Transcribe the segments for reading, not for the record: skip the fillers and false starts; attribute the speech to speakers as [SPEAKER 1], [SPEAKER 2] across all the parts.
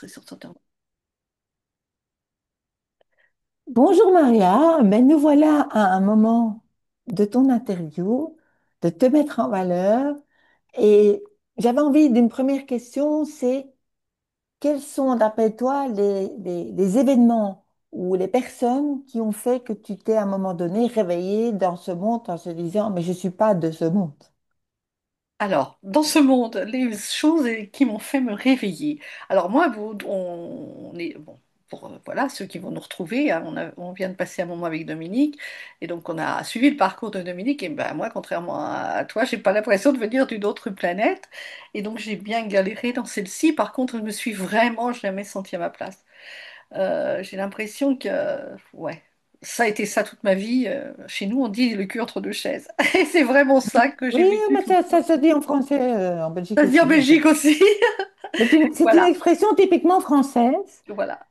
[SPEAKER 1] C'est sur ton terme.
[SPEAKER 2] Bonjour Maria, ben nous voilà à un moment de ton interview, de te mettre en valeur. Et j'avais envie d'une première question, c'est quels sont, d'après toi, les événements ou les personnes qui ont fait que tu t'es à un moment donné réveillée dans ce monde en se disant, mais je ne suis pas de ce monde.
[SPEAKER 1] Alors, dans ce monde, les choses qui m'ont fait me réveiller. Alors moi, on est bon pour voilà ceux qui vont nous retrouver. Hein, on vient de passer un moment avec Dominique, et donc on a suivi le parcours de Dominique. Et ben moi, contrairement à toi, j'ai pas l'impression de venir d'une autre planète, et donc j'ai bien galéré dans celle-ci. Par contre, je me suis vraiment jamais sentie à ma place. J'ai l'impression que, ouais, ça a été ça toute ma vie. Chez nous, on dit le cul entre deux chaises. Et c'est vraiment ça que j'ai
[SPEAKER 2] Oui,
[SPEAKER 1] vécu
[SPEAKER 2] mais
[SPEAKER 1] tout le
[SPEAKER 2] ça
[SPEAKER 1] temps.
[SPEAKER 2] se dit en français, en Belgique
[SPEAKER 1] Ça se dit en
[SPEAKER 2] aussi, en fait.
[SPEAKER 1] Belgique aussi.
[SPEAKER 2] C'est une
[SPEAKER 1] Voilà,
[SPEAKER 2] expression typiquement française.
[SPEAKER 1] voilà,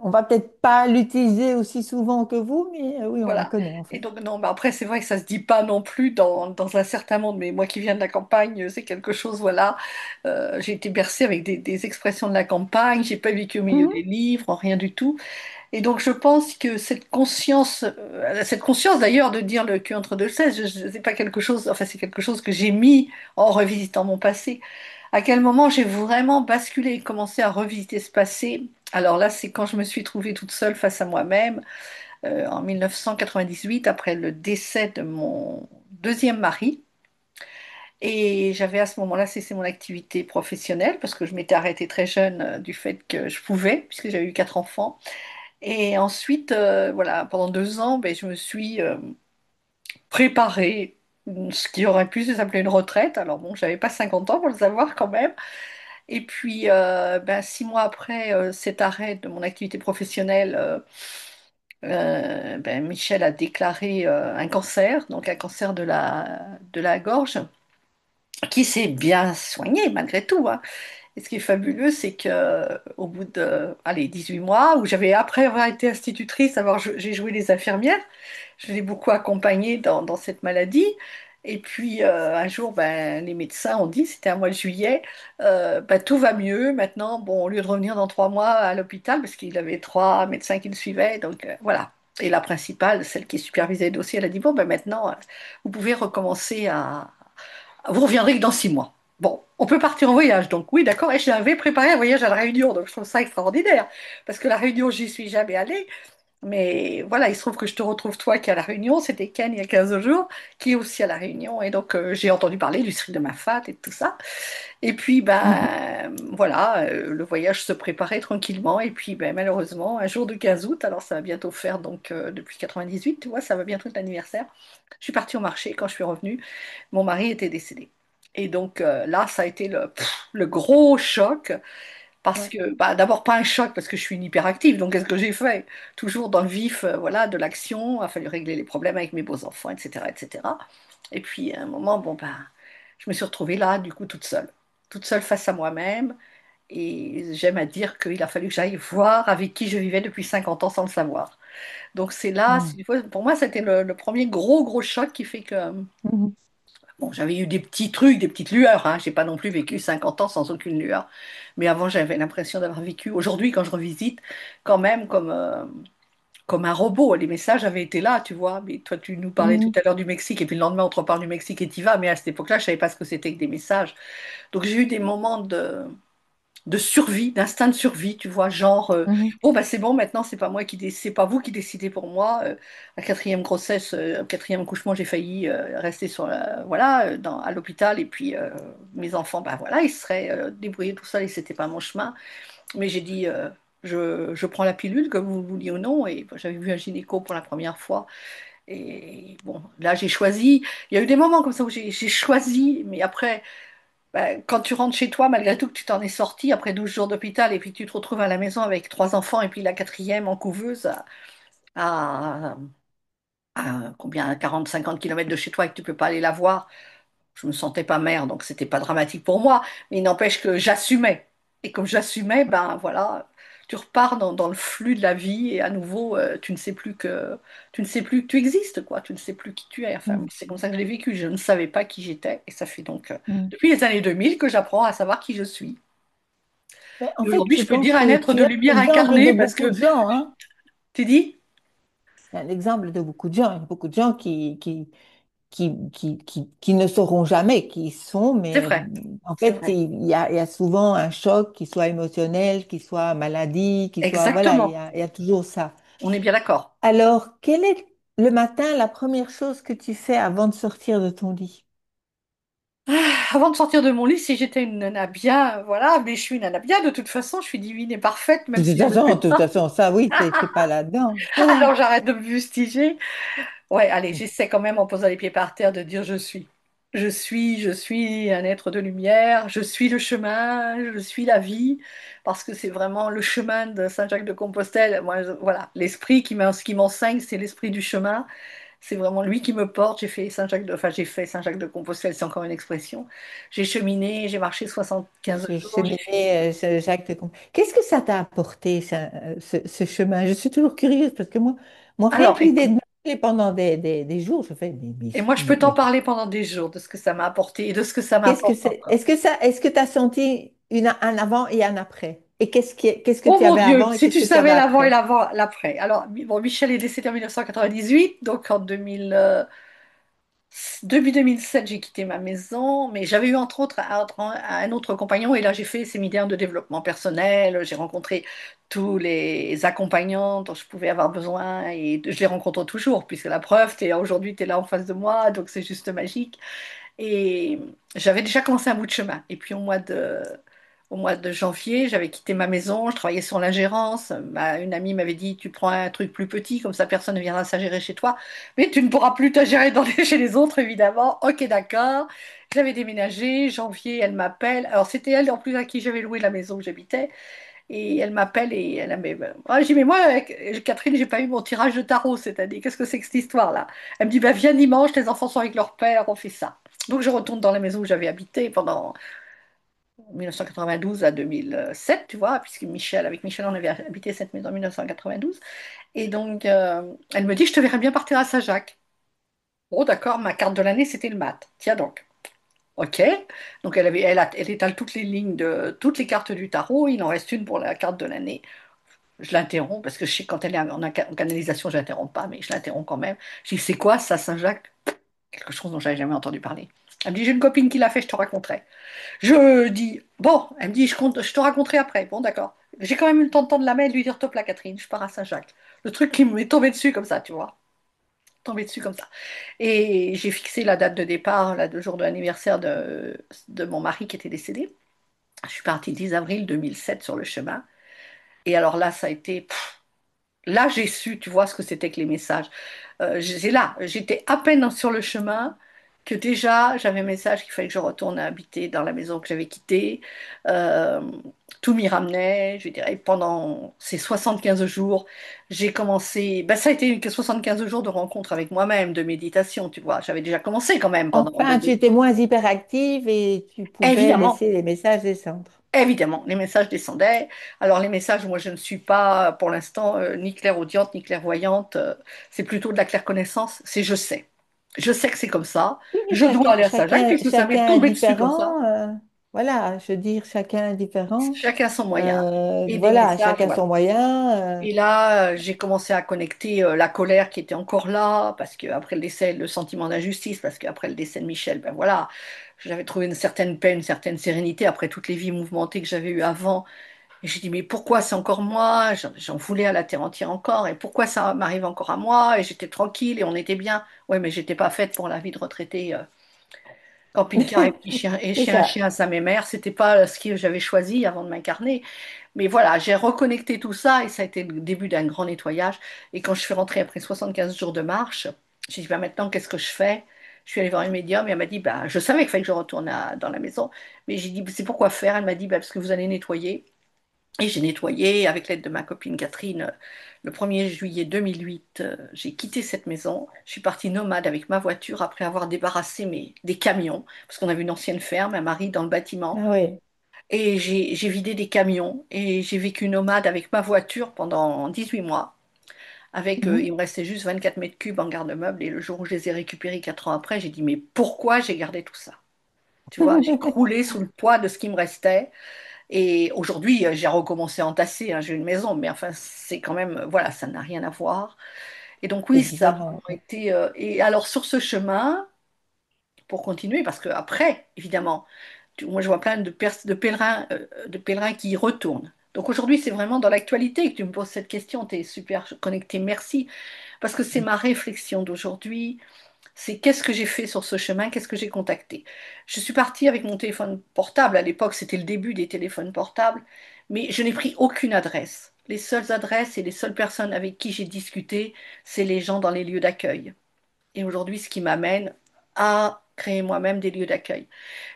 [SPEAKER 2] On va peut-être pas l'utiliser aussi souvent que vous, mais oui, on la
[SPEAKER 1] voilà.
[SPEAKER 2] connaît en
[SPEAKER 1] Et
[SPEAKER 2] fait.
[SPEAKER 1] donc, non, mais après, c'est vrai que ça se dit pas non plus dans un certain monde. Mais moi qui viens de la campagne, c'est quelque chose, voilà. J'ai été bercée avec des expressions de la campagne. J'ai pas vécu au milieu des
[SPEAKER 2] Mhm.
[SPEAKER 1] livres, rien du tout. Et donc, je pense que cette conscience d'ailleurs de dire le cul entre deux chaises, c'est pas quelque chose, enfin, c'est quelque chose que j'ai mis en revisitant mon passé. À quel moment j'ai vraiment basculé et commencé à revisiter ce passé? Alors là, c'est quand je me suis trouvée toute seule face à moi-même, en 1998, après le décès de mon deuxième mari. Et j'avais à ce moment-là cessé mon activité professionnelle parce que je m'étais arrêtée très jeune du fait que je pouvais, puisque j'avais eu quatre enfants. Et ensuite, voilà, pendant 2 ans, ben, je me suis préparée, ce qui aurait pu s'appeler une retraite. Alors bon, j'avais pas 50 ans pour le savoir quand même. Et puis, ben, 6 mois après cet arrêt de mon activité professionnelle, ben, Michel a déclaré un cancer, donc un cancer de la gorge, qui s'est bien soigné malgré tout, hein. Et ce qui est fabuleux, c'est que au bout de, allez, 18 mois, où j'avais, après avoir été institutrice, j'ai joué les infirmières, je l'ai beaucoup accompagnée dans cette maladie. Et puis un jour, ben, les médecins ont dit, c'était un mois de juillet, ben, tout va mieux maintenant. Bon, au lieu de revenir dans 3 mois à l'hôpital, parce qu'il avait trois médecins qui le suivaient, donc voilà. Et la principale, celle qui supervisait le dossier, elle a dit, bon, ben maintenant, vous pouvez recommencer vous reviendrez que dans 6 mois. Bon, on peut partir en voyage, donc oui, d'accord. Et j'avais préparé un voyage à La Réunion, donc je trouve ça extraordinaire. Parce que La Réunion, j'y suis jamais allée. Mais voilà, il se trouve que je te retrouve toi qui est à La Réunion, c'était Ken il y a 15 jours, qui est aussi à La Réunion. Et donc j'ai entendu parler du Sri de Mafat et de tout ça. Et puis,
[SPEAKER 2] Mhm.
[SPEAKER 1] ben voilà, le voyage se préparait tranquillement. Et puis, ben, malheureusement, un jour de 15 août, alors ça va bientôt faire, donc depuis 98, tu vois, ça va bientôt être l'anniversaire. Je suis partie au marché. Quand je suis revenue, mon mari était décédé. Et donc là, ça a été le gros choc. Parce
[SPEAKER 2] Ouais.
[SPEAKER 1] que, bah, d'abord, pas un choc parce que je suis une hyperactive. Donc, qu'est-ce que j'ai fait? Toujours dans le vif, voilà, de l'action. Il a fallu régler les problèmes avec mes beaux-enfants, etc., etc. Et puis, à un moment, bon, bah, je me suis retrouvée là, du coup, toute seule face à moi-même. Et j'aime à dire qu'il a fallu que j'aille voir avec qui je vivais depuis 50 ans sans le savoir. Donc, c'est là,
[SPEAKER 2] Mhm.
[SPEAKER 1] pour moi, c'était le premier gros, gros choc qui fait que,
[SPEAKER 2] Mhm.
[SPEAKER 1] bon, j'avais eu des petits trucs, des petites lueurs, hein. J'ai pas non plus vécu 50 ans sans aucune lueur. Mais avant, j'avais l'impression d'avoir vécu. Aujourd'hui, quand je revisite, quand même comme un robot. Les messages avaient été là, tu vois. Mais toi, tu nous parlais tout
[SPEAKER 2] Mhm.
[SPEAKER 1] à l'heure du Mexique, et puis le lendemain, on te reparle du Mexique et t'y vas. Mais à cette époque-là, je savais pas ce que c'était que des messages. Donc, j'ai eu des moments de survie, d'instinct de survie, tu vois, genre,
[SPEAKER 2] Mhm.
[SPEAKER 1] bon, bah, c'est bon, maintenant, c'est pas vous qui décidez pour moi. La quatrième grossesse, au quatrième accouchement, j'ai failli rester voilà, à l'hôpital, et puis mes enfants, bah voilà, ils se seraient débrouillés tout seuls, et c'était pas mon chemin. Mais j'ai dit, je prends la pilule, que vous le vouliez ou non, et bah, j'avais vu un gynéco pour la première fois. Et bon, là, j'ai choisi. Il y a eu des moments comme ça où j'ai choisi, mais après, ben, quand tu rentres chez toi, malgré tout que tu t'en es sorti après 12 jours d'hôpital et puis que tu te retrouves à la maison avec trois enfants et puis la quatrième en couveuse à, combien, à 40-50 km de chez toi et que tu peux pas aller la voir, je me sentais pas mère, donc c'était pas dramatique pour moi, mais il n'empêche que j'assumais. Et comme j'assumais, ben voilà, tu repars dans le flux de la vie et à nouveau, tu ne sais plus que tu existes, quoi. Tu ne sais plus qui tu es. Enfin,
[SPEAKER 2] Mhm.
[SPEAKER 1] c'est comme ça que je l'ai vécu. Je ne savais pas qui j'étais et ça fait donc
[SPEAKER 2] Mhm.
[SPEAKER 1] depuis les années 2000 que j'apprends à savoir qui je suis.
[SPEAKER 2] Mais en
[SPEAKER 1] Et
[SPEAKER 2] fait,
[SPEAKER 1] aujourd'hui,
[SPEAKER 2] je
[SPEAKER 1] je peux
[SPEAKER 2] pense
[SPEAKER 1] dire un
[SPEAKER 2] que
[SPEAKER 1] être
[SPEAKER 2] tu
[SPEAKER 1] de
[SPEAKER 2] es
[SPEAKER 1] lumière
[SPEAKER 2] l'exemple de
[SPEAKER 1] incarné parce
[SPEAKER 2] beaucoup
[SPEAKER 1] que,
[SPEAKER 2] de gens, hein.
[SPEAKER 1] tu dis?
[SPEAKER 2] C'est un exemple de beaucoup de gens. Il y a beaucoup de gens qui ne sauront jamais qui ils sont,
[SPEAKER 1] C'est
[SPEAKER 2] mais
[SPEAKER 1] vrai,
[SPEAKER 2] en
[SPEAKER 1] c'est
[SPEAKER 2] fait,
[SPEAKER 1] vrai.
[SPEAKER 2] il y a souvent un choc, qui soit émotionnel, qui soit maladie, qui soit... Voilà,
[SPEAKER 1] Exactement.
[SPEAKER 2] il y a toujours ça.
[SPEAKER 1] On est bien d'accord.
[SPEAKER 2] Alors, quel est le matin la première chose que tu fais avant de sortir de ton lit?
[SPEAKER 1] Avant de sortir de mon lit, si j'étais une nana bien, voilà, mais je suis une nana bien, de toute façon, je suis divine et parfaite, même si je ne le fais
[SPEAKER 2] De toute
[SPEAKER 1] pas.
[SPEAKER 2] façon, ça, oui, t'es pas là-dedans.
[SPEAKER 1] Alors j'arrête de me fustiger. Ouais, allez, j'essaie quand même en posant les pieds par terre de dire je suis. Je suis un être de lumière, je suis le chemin, je suis la vie, parce que c'est vraiment le chemin de Saint-Jacques-de-Compostelle. Moi, voilà, l'esprit qui m'enseigne, c'est l'esprit du chemin. C'est vraiment lui qui me porte. J'ai fait Saint-Jacques-de-Compostelle, c'est encore une expression. J'ai cheminé, j'ai marché 75
[SPEAKER 2] J'ai
[SPEAKER 1] jours.
[SPEAKER 2] cheminé, Jacques de Qu'est-ce que ça t'a apporté, ça, ce chemin? Je suis toujours curieuse parce que moi rien
[SPEAKER 1] Alors,
[SPEAKER 2] que l'idée
[SPEAKER 1] écoute,
[SPEAKER 2] de marcher pendant des jours, je fais,
[SPEAKER 1] et moi, je peux t'en
[SPEAKER 2] mais
[SPEAKER 1] parler pendant des jours de ce que ça m'a apporté et de ce que ça
[SPEAKER 2] qu'est-ce que
[SPEAKER 1] m'apporte
[SPEAKER 2] c'est?
[SPEAKER 1] encore.
[SPEAKER 2] Est-ce que tu as senti un avant et un après? Et qu'est-ce que
[SPEAKER 1] Oh
[SPEAKER 2] tu
[SPEAKER 1] mon
[SPEAKER 2] avais
[SPEAKER 1] Dieu,
[SPEAKER 2] avant et
[SPEAKER 1] si
[SPEAKER 2] qu'est-ce
[SPEAKER 1] tu
[SPEAKER 2] que tu avais
[SPEAKER 1] savais l'avant et
[SPEAKER 2] après?
[SPEAKER 1] l'après. Alors, bon, Michel est décédé en 1998, donc en 2000, début 2007, j'ai quitté ma maison, mais j'avais eu entre autres un autre compagnon, et là j'ai fait séminaire de développement personnel, j'ai rencontré tous les accompagnants dont je pouvais avoir besoin, et je les rencontre toujours, puisque la preuve, aujourd'hui tu es là en face de moi, donc c'est juste magique. Et j'avais déjà commencé un bout de chemin. Et puis au mois de janvier, j'avais quitté ma maison, je travaillais sur l'ingérence. Une amie m'avait dit, tu prends un truc plus petit, comme ça personne ne viendra s'ingérer chez toi. Mais tu ne pourras plus t'ingérer chez les autres, évidemment. Ok, d'accord. J'avais déménagé, janvier, elle m'appelle. Alors c'était elle en plus à qui j'avais loué la maison où j'habitais. Et elle m'appelle et elle a ah, j'ai dit, mais moi, Catherine, j'ai pas eu mon tirage de tarot cette année. Qu'est-ce que c'est que cette histoire-là? Elle me dit, bah, viens dimanche, tes enfants sont avec leur père, on fait ça. Donc je retourne dans la maison où j'avais habité pendant 1992 à 2007, tu vois, puisque avec Michel, on avait habité cette maison en 1992. Et donc, elle me dit, je te verrais bien partir à Saint-Jacques. Oh, d'accord, ma carte de l'année, c'était le mat. Tiens donc. Ok. Donc, elle étale toutes les lignes de toutes les cartes du tarot. Il en reste une pour la carte de l'année. Je l'interromps parce que je sais que quand elle est en canalisation, je l'interromps pas, mais je l'interromps quand même. Je dis, c'est quoi ça, Saint-Jacques? Quelque chose dont j'avais jamais entendu parler. Elle me dit, j'ai une copine qui l'a fait, je te raconterai. Je dis, bon, elle me dit, je te raconterai après. Bon, d'accord. J'ai quand même eu le temps de tendre la main et de lui dire, top là, Catherine, je pars à Saint-Jacques. Le truc qui m'est tombé dessus comme ça, tu vois. Tombé dessus comme ça. Et j'ai fixé la date de départ, le jour de l'anniversaire de mon mari qui était décédé. Je suis partie 10 avril 2007 sur le chemin. Et alors là, ça a été. Là, j'ai su, tu vois, ce que c'était que les messages. C'est là, j'étais à peine sur le chemin que déjà j'avais un message qu'il fallait que je retourne habiter dans la maison que j'avais quittée. Euh, tout m'y ramenait, je dirais, pendant ces 75 jours, j'ai commencé. Ben, ça a été que 75 jours de rencontre avec moi-même, de méditation, tu vois. J'avais déjà commencé quand même pendant
[SPEAKER 2] Enfin, tu étais moins hyperactive et tu pouvais
[SPEAKER 1] Évidemment,
[SPEAKER 2] laisser les messages descendre.
[SPEAKER 1] évidemment, les messages descendaient. Alors les messages, moi je ne suis pas pour l'instant ni clairaudiente ni clairvoyante. C'est plutôt de la clairconnaissance. C'est je sais. Je sais que c'est comme ça.
[SPEAKER 2] Oui, mais
[SPEAKER 1] Je dois aller à Saint-Jacques puisque ça m'est
[SPEAKER 2] chacun est
[SPEAKER 1] tombé dessus comme ça.
[SPEAKER 2] différent. Voilà, je veux dire, chacun est différent.
[SPEAKER 1] Chacun son moyen. Et des
[SPEAKER 2] Voilà,
[SPEAKER 1] messages,
[SPEAKER 2] chacun
[SPEAKER 1] voilà.
[SPEAKER 2] son moyen.
[SPEAKER 1] Et là, j'ai commencé à connecter la colère qui était encore là, parce qu'après le décès, le sentiment d'injustice, parce qu'après le décès de Michel, ben voilà, j'avais trouvé une certaine paix, une certaine sérénité après toutes les vies mouvementées que j'avais eues avant. Et j'ai dit, mais pourquoi c'est encore moi? J'en voulais à la terre entière encore. Et pourquoi ça m'arrive encore à moi? Et j'étais tranquille et on était bien. Ouais, mais j'étais pas faite pour la vie de retraité camping-car et
[SPEAKER 2] C'est
[SPEAKER 1] chien,
[SPEAKER 2] ça.
[SPEAKER 1] chien, sa mère. C'était pas ce que j'avais choisi avant de m'incarner. Mais voilà, j'ai reconnecté tout ça et ça a été le début d'un grand nettoyage. Et quand je suis rentrée après 75 jours de marche, j'ai dit, bah, maintenant, qu'est-ce que je fais? Je suis allée voir une médium et elle m'a dit, bah, je savais qu'il fallait que je retourne dans la maison. Mais j'ai dit, c'est pourquoi faire? Elle m'a dit, bah, parce que vous allez nettoyer. Et j'ai nettoyé avec l'aide de ma copine Catherine. Le 1er juillet 2008, j'ai quitté cette maison. Je suis partie nomade avec ma voiture après avoir débarrassé des camions, parce qu'on avait une ancienne ferme, un mari dans le bâtiment.
[SPEAKER 2] Ah oui.
[SPEAKER 1] Et j'ai vidé des camions et j'ai vécu nomade avec ma voiture pendant 18 mois. Il me restait juste 24 mètres cubes en garde-meuble. Et le jour où je les ai récupérés 4 ans après, j'ai dit, mais pourquoi j'ai gardé tout ça? Tu vois, j'ai croulé sous le poids de ce qui me restait. Et aujourd'hui, j'ai recommencé à entasser, hein, j'ai une maison, mais enfin, c'est quand même, voilà, ça n'a rien à voir. Et donc
[SPEAKER 2] C'est
[SPEAKER 1] oui, ça a
[SPEAKER 2] différent.
[SPEAKER 1] vraiment été. Et alors sur ce chemin, pour continuer, parce que après, évidemment, moi je vois plein de pèlerins qui y retournent. Donc aujourd'hui, c'est vraiment dans l'actualité que tu me poses cette question. Tu es super connecté, merci. Parce que c'est ma réflexion d'aujourd'hui. C'est qu'est-ce que j'ai fait sur ce chemin, qu'est-ce que j'ai contacté. Je suis partie avec mon téléphone portable. À l'époque, c'était le début des téléphones portables, mais je n'ai pris aucune adresse. Les seules adresses et les seules personnes avec qui j'ai discuté, c'est les gens dans les lieux d'accueil. Et aujourd'hui, ce qui m'amène à créer moi-même des lieux d'accueil.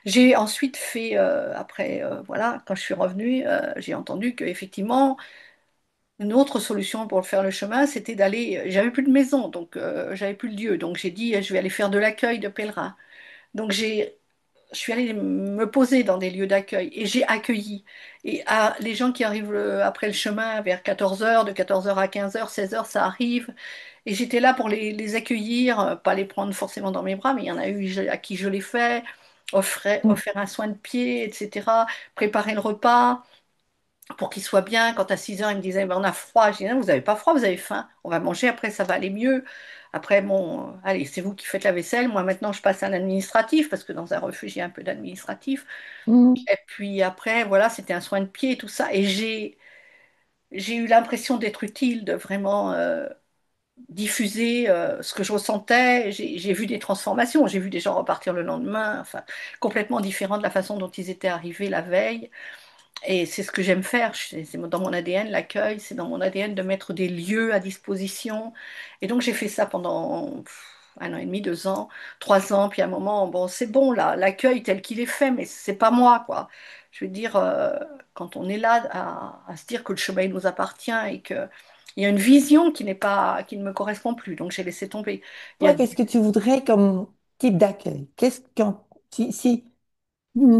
[SPEAKER 1] J'ai ensuite fait, après, voilà, quand je suis revenue, j'ai entendu qu'effectivement, une autre solution pour faire le chemin, c'était d'aller. J'avais plus de maison, donc j'avais plus de lieu. Donc j'ai dit, je vais aller faire de l'accueil de pèlerins. Donc je suis allée me poser dans des lieux d'accueil et j'ai accueilli. Et les gens qui arrivent après le chemin vers 14 heures, de 14 heures à 15 heures, 16 heures, ça arrive. Et j'étais là pour les accueillir, pas les prendre forcément dans mes bras, mais il y en a eu à qui je l'ai fait,
[SPEAKER 2] Mm.
[SPEAKER 1] offrir un soin de pied, etc., préparer le repas pour qu'il soit bien. Quand à 6 heures, il me disait, ben, on a froid. Je dis, non, vous n'avez pas froid, vous avez faim. On va manger, après, ça va aller mieux. Après, bon, allez, c'est vous qui faites la vaisselle. Moi, maintenant, je passe à l'administratif, parce que dans un refuge, il y a un peu d'administratif.
[SPEAKER 2] Mm.
[SPEAKER 1] Et puis après, voilà, c'était un soin de pied et tout ça. Et j'ai eu l'impression d'être utile, de vraiment diffuser ce que je ressentais. J'ai vu des transformations. J'ai vu des gens repartir le lendemain, enfin, complètement différents de la façon dont ils étaient arrivés la veille. Et c'est ce que j'aime faire. C'est dans mon ADN, l'accueil, c'est dans mon ADN de mettre des lieux à disposition. Et donc j'ai fait ça pendant 1 an et demi, 2 ans, 3 ans. Puis à un moment, bon, c'est bon là, l'accueil tel qu'il est fait, mais c'est pas moi, quoi. Je veux dire, quand on est là à se dire que le chemin il nous appartient et que il y a une vision qui n'est pas, qui ne me correspond plus. Donc j'ai laissé tomber. Il y
[SPEAKER 2] Toi,
[SPEAKER 1] a
[SPEAKER 2] qu'est-ce que tu voudrais comme type d'accueil?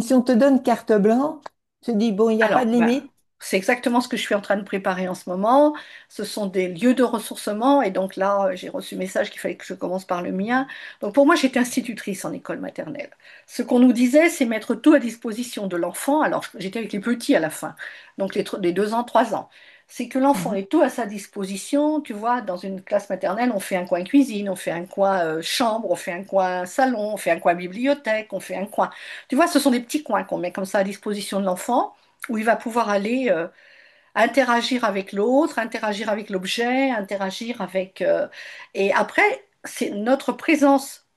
[SPEAKER 2] Si on te donne carte blanche, tu te dis, bon, il n'y a pas
[SPEAKER 1] Alors,
[SPEAKER 2] de
[SPEAKER 1] ben,
[SPEAKER 2] limite.
[SPEAKER 1] c'est exactement ce que je suis en train de préparer en ce moment. Ce sont des lieux de ressourcement. Et donc là, j'ai reçu message qu'il fallait que je commence par le mien. Donc pour moi, j'étais institutrice en école maternelle. Ce qu'on nous disait, c'est mettre tout à disposition de l'enfant. Alors, j'étais avec les petits à la fin, donc les 2 ans, 3 ans. C'est que l'enfant
[SPEAKER 2] Mhm.
[SPEAKER 1] ait tout à sa disposition. Tu vois, dans une classe maternelle, on fait un coin cuisine, on fait un coin chambre, on fait un coin salon, on fait un coin bibliothèque, on fait un coin. Tu vois, ce sont des petits coins qu'on met comme ça à disposition de l'enfant où il va pouvoir aller interagir avec l'autre, interagir avec l'objet, interagir avec... et après, c'est notre présence,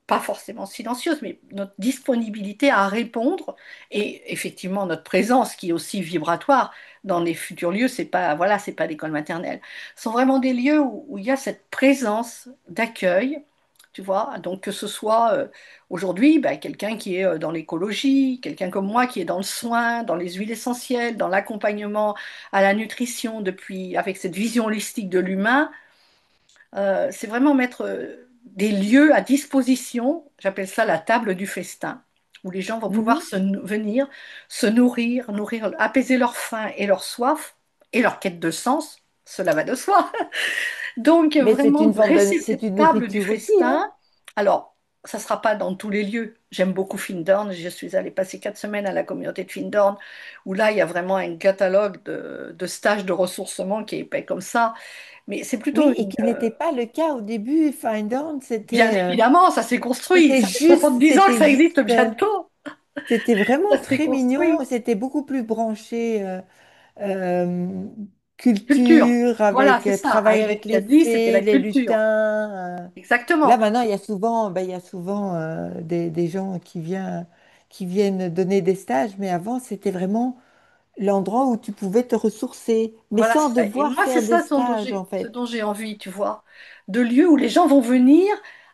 [SPEAKER 1] pas forcément silencieuse, mais notre disponibilité à répondre et effectivement notre présence qui est aussi vibratoire dans les futurs lieux, c'est pas, voilà, c'est pas l'école maternelle. Ce sont vraiment des lieux où il y a cette présence d'accueil, tu vois, donc que ce soit aujourd'hui ben, quelqu'un qui est dans l'écologie, quelqu'un comme moi qui est dans le soin, dans les huiles essentielles, dans l'accompagnement à la nutrition, depuis avec cette vision holistique de l'humain, c'est vraiment mettre des lieux à disposition, j'appelle ça la table du festin, où les gens vont pouvoir
[SPEAKER 2] Mhm.
[SPEAKER 1] venir se nourrir, apaiser leur faim et leur soif et leur quête de sens, cela va de soi. Donc,
[SPEAKER 2] Mais c'est
[SPEAKER 1] vraiment
[SPEAKER 2] une forme
[SPEAKER 1] dresser
[SPEAKER 2] c'est
[SPEAKER 1] cette
[SPEAKER 2] une
[SPEAKER 1] table du
[SPEAKER 2] nourriture aussi, hein?
[SPEAKER 1] festin. Alors, ça ne sera pas dans tous les lieux. J'aime beaucoup Findorn. Je suis allée passer 4 semaines à la communauté de Findorn, où là, il y a vraiment un catalogue de stages de ressourcement qui est épais comme ça. Mais c'est plutôt
[SPEAKER 2] Oui, et qui n'était pas le cas au début. Find On,
[SPEAKER 1] bien évidemment, ça s'est construit. Ça fait 70 ans que ça existe bientôt.
[SPEAKER 2] c'était vraiment
[SPEAKER 1] Ça s'est
[SPEAKER 2] très mignon.
[SPEAKER 1] construit.
[SPEAKER 2] C'était beaucoup plus branché euh,
[SPEAKER 1] Culture.
[SPEAKER 2] culture,
[SPEAKER 1] Voilà,
[SPEAKER 2] avec
[SPEAKER 1] c'est ça.
[SPEAKER 2] travail avec
[SPEAKER 1] Aïe
[SPEAKER 2] les
[SPEAKER 1] a dit, c'était la
[SPEAKER 2] fées, les
[SPEAKER 1] culture.
[SPEAKER 2] lutins. Là,
[SPEAKER 1] Exactement.
[SPEAKER 2] maintenant, il y a souvent des gens qui viennent donner des stages, mais avant, c'était vraiment l'endroit où tu pouvais te ressourcer, mais
[SPEAKER 1] Voilà,
[SPEAKER 2] sans
[SPEAKER 1] c'est ça. Et
[SPEAKER 2] devoir
[SPEAKER 1] moi, c'est
[SPEAKER 2] faire des
[SPEAKER 1] ça
[SPEAKER 2] stages, en
[SPEAKER 1] ce
[SPEAKER 2] fait.
[SPEAKER 1] dont j'ai envie, tu vois. De lieux où les gens vont venir.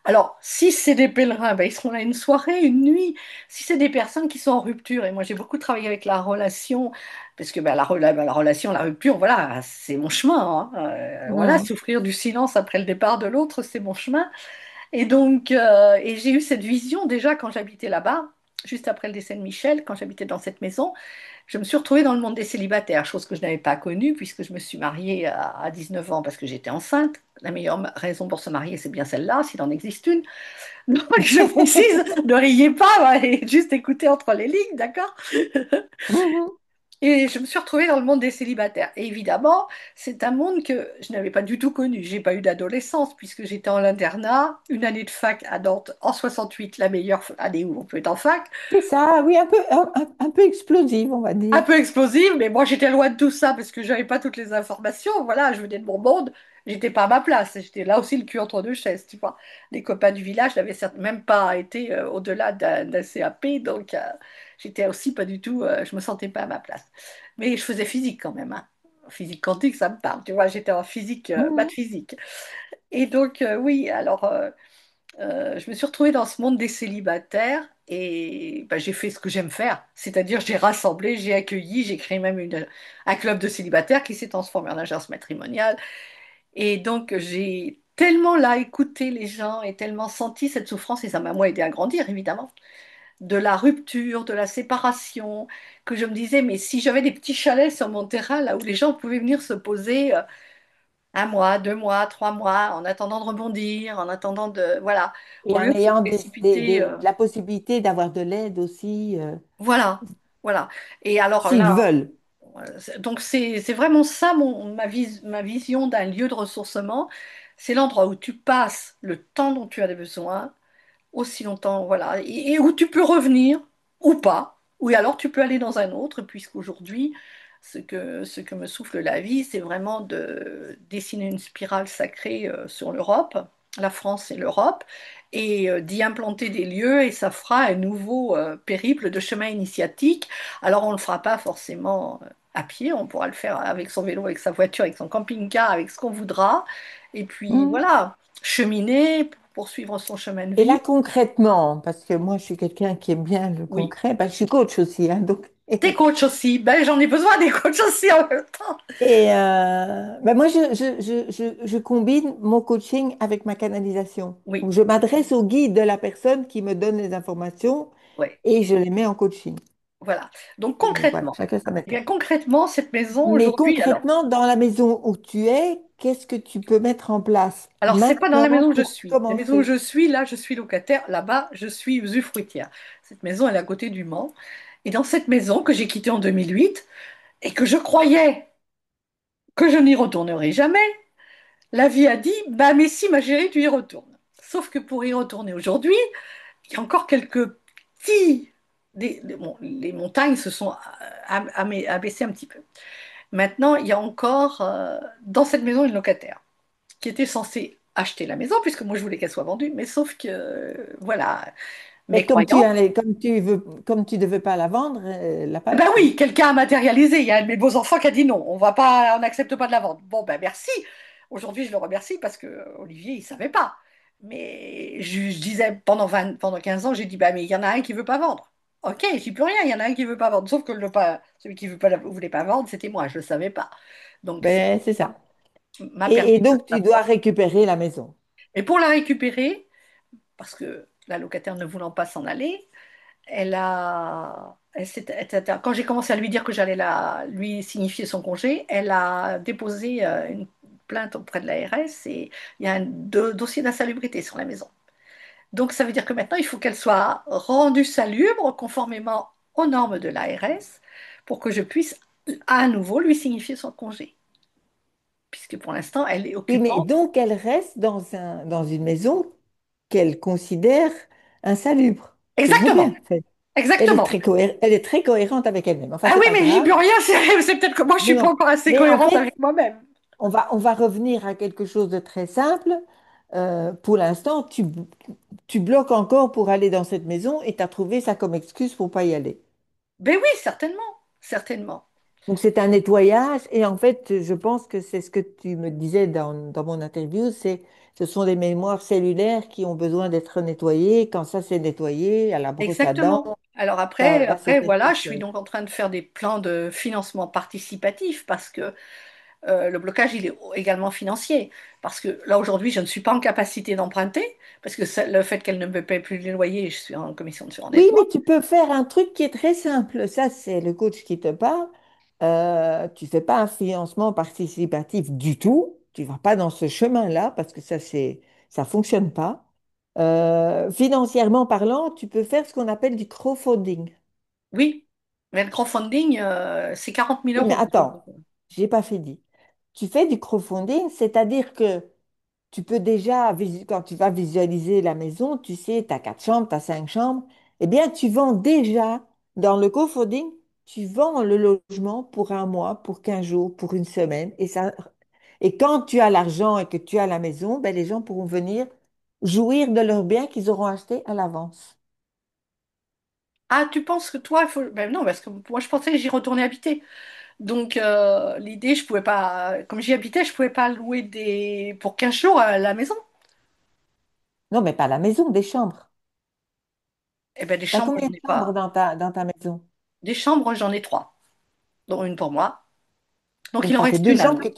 [SPEAKER 1] Alors, si c'est des pèlerins, ben, ils seront là une soirée, une nuit. Si c'est des personnes qui sont en rupture, et moi j'ai beaucoup travaillé avec la relation, parce que ben, la relation, la rupture, voilà, c'est mon chemin, hein. Voilà,
[SPEAKER 2] Mm.
[SPEAKER 1] souffrir du silence après le départ de l'autre, c'est mon chemin. Et donc, et j'ai eu cette vision déjà quand j'habitais là-bas, juste après le décès de Michel, quand j'habitais dans cette maison. Je me suis retrouvée dans le monde des célibataires, chose que je n'avais pas connue puisque je me suis mariée à 19 ans parce que j'étais enceinte. La meilleure raison pour se marier, c'est bien celle-là, s'il en existe une. Donc je précise, ne riez pas, ouais, et juste écoutez entre les lignes, d'accord?
[SPEAKER 2] Mhm.
[SPEAKER 1] Et je me suis retrouvée dans le monde des célibataires. Et évidemment, c'est un monde que je n'avais pas du tout connu. J'ai pas eu d'adolescence puisque j'étais en internat, une année de fac à Nantes en 68, la meilleure année où on peut être en fac.
[SPEAKER 2] C'est ça, oui, un peu explosive, on va
[SPEAKER 1] Un
[SPEAKER 2] dire.
[SPEAKER 1] peu explosive, mais moi j'étais loin de tout ça parce que j'avais pas toutes les informations. Voilà, je venais de mon monde, j'étais pas à ma place. J'étais là aussi le cul entre deux chaises, tu vois. Les copains du village n'avaient certes même pas été au-delà d'un CAP, donc j'étais aussi pas du tout, je me sentais pas à ma place. Mais je faisais physique quand même, hein. Physique quantique, ça me parle, tu vois. J'étais en physique, maths
[SPEAKER 2] Mhm.
[SPEAKER 1] physique. Et donc oui, alors. Je me suis retrouvée dans ce monde des célibataires et bah, j'ai fait ce que j'aime faire, c'est-à-dire j'ai rassemblé, j'ai accueilli, j'ai créé même un club de célibataires qui s'est transformé en agence matrimoniale. Et donc j'ai tellement là écouté les gens et tellement senti cette souffrance et ça m'a moi aidé à grandir évidemment, de la rupture, de la séparation, que je me disais mais si j'avais des petits chalets sur mon terrain là où les gens pouvaient venir se poser 1 mois, 2 mois, 3 mois, en attendant de rebondir, en attendant de... Voilà,
[SPEAKER 2] Et
[SPEAKER 1] au
[SPEAKER 2] en
[SPEAKER 1] lieu de se
[SPEAKER 2] ayant
[SPEAKER 1] précipiter.
[SPEAKER 2] de la possibilité d'avoir de l'aide aussi,
[SPEAKER 1] Voilà, voilà. Et alors
[SPEAKER 2] s'ils
[SPEAKER 1] là,
[SPEAKER 2] veulent.
[SPEAKER 1] donc c'est vraiment ça ma vision d'un lieu de ressourcement. C'est l'endroit où tu passes le temps dont tu as besoin, aussi longtemps, voilà, et où tu peux revenir ou pas, ou alors tu peux aller dans un autre, puisqu'aujourd'hui, ce que me souffle la vie, c'est vraiment de dessiner une spirale sacrée sur l'Europe, la France et l'Europe, et d'y implanter des lieux, et ça fera un nouveau périple de chemin initiatique. Alors on ne le fera pas forcément à pied, on pourra le faire avec son vélo, avec sa voiture, avec son camping-car, avec ce qu'on voudra, et puis
[SPEAKER 2] Mhm.
[SPEAKER 1] voilà, cheminer, poursuivre son chemin de
[SPEAKER 2] Et
[SPEAKER 1] vie.
[SPEAKER 2] là, concrètement, parce que moi, je suis quelqu'un qui aime bien le
[SPEAKER 1] Oui.
[SPEAKER 2] concret, ben, je suis coach aussi, hein, donc.
[SPEAKER 1] Des coachs aussi. Ben, j'en ai besoin des coachs aussi en même temps.
[SPEAKER 2] Et ben moi, je combine mon coaching avec ma canalisation. Donc,
[SPEAKER 1] Oui,
[SPEAKER 2] je m'adresse au guide de la personne qui me donne les informations
[SPEAKER 1] oui,
[SPEAKER 2] et je les mets en coaching.
[SPEAKER 1] voilà. Donc
[SPEAKER 2] Donc voilà,
[SPEAKER 1] concrètement,
[SPEAKER 2] chacun sa
[SPEAKER 1] eh bien
[SPEAKER 2] méthode.
[SPEAKER 1] concrètement, cette maison
[SPEAKER 2] Mais
[SPEAKER 1] aujourd'hui, alors,
[SPEAKER 2] concrètement, dans la maison où tu es, qu'est-ce que tu peux mettre en place
[SPEAKER 1] alors c'est pas dans la
[SPEAKER 2] maintenant
[SPEAKER 1] maison où je
[SPEAKER 2] pour
[SPEAKER 1] suis. La maison où
[SPEAKER 2] commencer?
[SPEAKER 1] je suis, là, je suis locataire. Là-bas, je suis usufruitière. Cette maison, elle est à côté du Mans. Et dans cette maison que j'ai quittée en 2008 et que je croyais que je n'y retournerai jamais, la vie a dit, bah mais si, ma chérie, tu y retournes. Sauf que pour y retourner aujourd'hui, il y a encore quelques petits... bon, les montagnes se sont abaissées un petit peu. Maintenant, il y a encore dans cette maison une locataire qui était censée acheter la maison, puisque moi je voulais qu'elle soit vendue, mais sauf que, voilà, mes
[SPEAKER 2] Mais comme tu
[SPEAKER 1] croyances.
[SPEAKER 2] allais, comme tu devais pas la vendre, elle l'a pas
[SPEAKER 1] Ben
[SPEAKER 2] acheté.
[SPEAKER 1] oui, quelqu'un a matérialisé. Il y a un de mes beaux-enfants qui a dit non, on va pas, on n'accepte pas de la vendre. Bon, ben merci. Aujourd'hui, je le remercie parce que Olivier, il savait pas. Mais je disais pendant 15 ans, j'ai dit, bah, mais il y en a un qui veut pas vendre. Ok, j'y peux rien, il y en a un qui veut pas vendre. Sauf que celui qui voulait pas vendre, c'était moi, je le savais pas. Donc, c'est
[SPEAKER 2] Ben, c'est ça.
[SPEAKER 1] m'a permis
[SPEAKER 2] Et
[SPEAKER 1] de
[SPEAKER 2] donc, tu dois
[SPEAKER 1] savoir.
[SPEAKER 2] récupérer la maison.
[SPEAKER 1] Et pour la récupérer, parce que la locataire ne voulant pas s'en aller, quand j'ai commencé à lui dire que j'allais lui signifier son congé, elle a déposé une plainte auprès de l'ARS et il y a un dossier d'insalubrité sur la maison. Donc ça veut dire que maintenant, il faut qu'elle soit rendue salubre conformément aux normes de l'ARS pour que je puisse à nouveau lui signifier son congé, puisque pour l'instant, elle est
[SPEAKER 2] Oui, mais
[SPEAKER 1] occupante.
[SPEAKER 2] donc, elle reste dans une maison qu'elle considère insalubre. C'est vrai,
[SPEAKER 1] Exactement,
[SPEAKER 2] en fait.
[SPEAKER 1] exactement.
[SPEAKER 2] Elle est très cohérente avec elle-même. Enfin,
[SPEAKER 1] Ah
[SPEAKER 2] c'est
[SPEAKER 1] oui,
[SPEAKER 2] pas
[SPEAKER 1] mais j'y
[SPEAKER 2] grave.
[SPEAKER 1] peux rien, c'est peut-être que moi, je suis
[SPEAKER 2] Non,
[SPEAKER 1] pas
[SPEAKER 2] non.
[SPEAKER 1] encore assez
[SPEAKER 2] Mais en
[SPEAKER 1] cohérente
[SPEAKER 2] fait,
[SPEAKER 1] avec moi-même.
[SPEAKER 2] on va revenir à quelque chose de très simple. Pour l'instant, tu bloques encore pour aller dans cette maison et tu as trouvé ça comme excuse pour pas y aller.
[SPEAKER 1] Ben oui, certainement, certainement.
[SPEAKER 2] Donc, c'est un nettoyage. Et en fait, je pense que c'est ce que tu me disais dans mon interview, ce sont des mémoires cellulaires qui ont besoin d'être nettoyées. Quand ça s'est nettoyé, à la brosse à dents,
[SPEAKER 1] Exactement. Alors
[SPEAKER 2] ça
[SPEAKER 1] après,
[SPEAKER 2] va se faire
[SPEAKER 1] voilà,
[SPEAKER 2] tout
[SPEAKER 1] je suis
[SPEAKER 2] seul.
[SPEAKER 1] donc en train de faire des plans de financement participatif parce que le blocage, il est également financier. Parce que là, aujourd'hui, je ne suis pas en capacité d'emprunter parce que le fait qu'elle ne me paie plus les loyers, je suis en commission de
[SPEAKER 2] Oui,
[SPEAKER 1] surendettement.
[SPEAKER 2] mais tu peux faire un truc qui est très simple. Ça, c'est le coach qui te parle. Tu fais pas un financement participatif du tout. Tu vas pas dans ce chemin-là parce que ça fonctionne pas. Financièrement parlant, tu peux faire ce qu'on appelle du crowdfunding.
[SPEAKER 1] Oui, Mais le crowdfunding, c'est 40 000
[SPEAKER 2] Oui, mais
[SPEAKER 1] euros.
[SPEAKER 2] attends, j'ai pas fini. Tu fais du crowdfunding, c'est-à-dire que tu peux déjà, quand tu vas visualiser la maison, tu sais, tu as 4 chambres, tu as 5 chambres, eh bien, tu vends déjà dans le crowdfunding, tu vends le logement pour un mois, pour 15 jours, pour une semaine. Et quand tu as l'argent et que tu as la maison, ben, les gens pourront venir jouir de leurs biens qu'ils auront achetés à l'avance.
[SPEAKER 1] Ah, tu penses que toi, il faut... Ben non, parce que moi, je pensais que j'y retournais habiter. Donc, l'idée, je pouvais pas... Comme j'y habitais, je pouvais pas louer pour 15 jours à la maison.
[SPEAKER 2] Non, mais pas la maison, des chambres.
[SPEAKER 1] Eh ben, des
[SPEAKER 2] Tu as
[SPEAKER 1] chambres,
[SPEAKER 2] combien
[SPEAKER 1] j'en
[SPEAKER 2] de
[SPEAKER 1] ai
[SPEAKER 2] chambres
[SPEAKER 1] pas.
[SPEAKER 2] dans ta maison?
[SPEAKER 1] Des chambres, j'en ai trois, dont une pour moi. Donc,
[SPEAKER 2] Donc,
[SPEAKER 1] il en
[SPEAKER 2] ça fait
[SPEAKER 1] reste
[SPEAKER 2] deux
[SPEAKER 1] une à
[SPEAKER 2] chambres
[SPEAKER 1] louer.